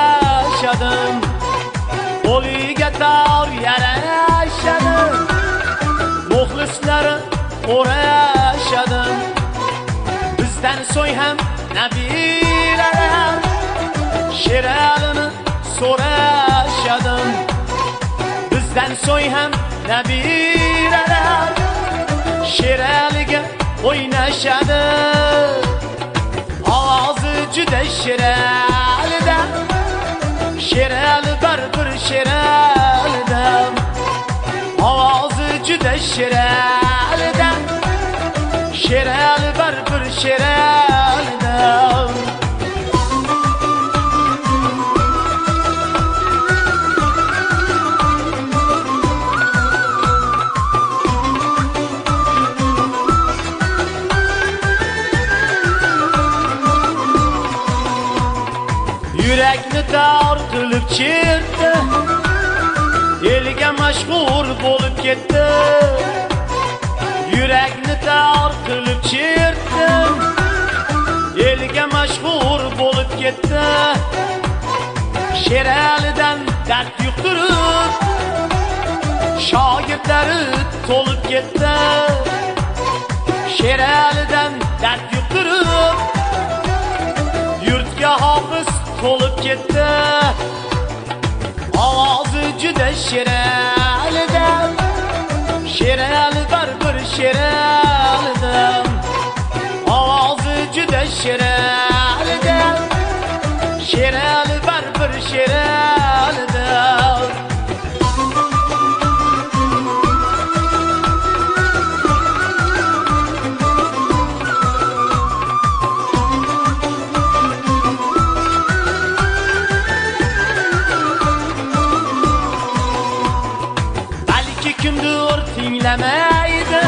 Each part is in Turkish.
yaşadım, Qo'liga tor yarashadim, muxlislari o'rashadim. Bizdan so'ng ham nabiralar Sheralini so'rashadim. Bizdan so'ng ham nabiralar Sheraliga o'ynashadi. Ovozi juda Sheralida, Sherali baribir Sheralida. Ovozi juda Sheralida, Sherali baribir Sheralida. Yürekni tortilib chertdi, elga mashhur bo'lib ketdi. Yürekni tortilib chertdi, elga mashhur bo'lib ketdi. Sheralidan dard yuqtirib, shogirdlari to'lib ketdi. Sheralidan dard yuqtirib, yurtga hofiz to'lib ketdi. Ovozi juda Sheralida, Sherali baribir Sheralida. Ovozi juda Sheralida, Sherali baribir Sheralida. Kimdir tinglamaydi,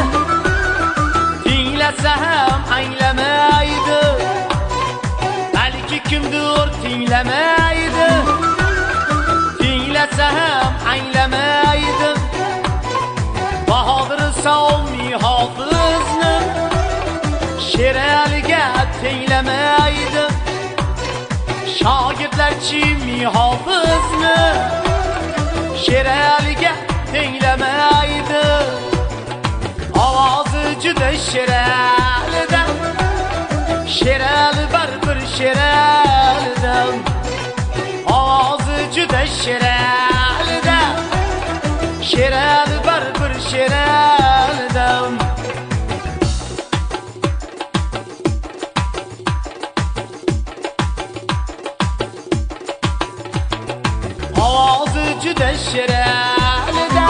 tinglasa ham anglamaydi. Balki kimdir tinglamaydi, tinglasa ham anglamaydi. Bahodir Savmi hofizni Sheraliga tenglamaydi. Shogirdlarchi hofizni Sheraliga tenglamaydi. Ovozi juda Sheralida, Sherali baribir Sheralida. Ovozi juda Sheralida, Sherali baribir Sheralida. Ovozi juda Sheralida,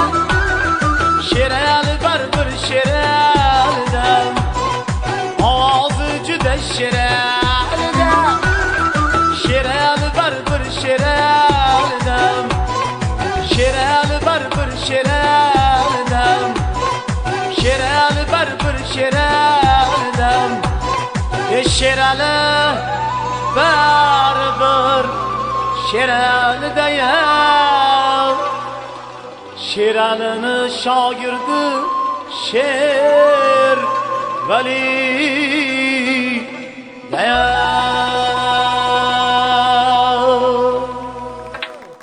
Sherali baribir Sheralida. Ovozi juda Sheralida, Sherali baribir Sheralida. Sherali baribir Sheralida, Sherali baribir Sheralida. Sherali baribir Sheralida ya. Sheralini shogirdi Sher Vali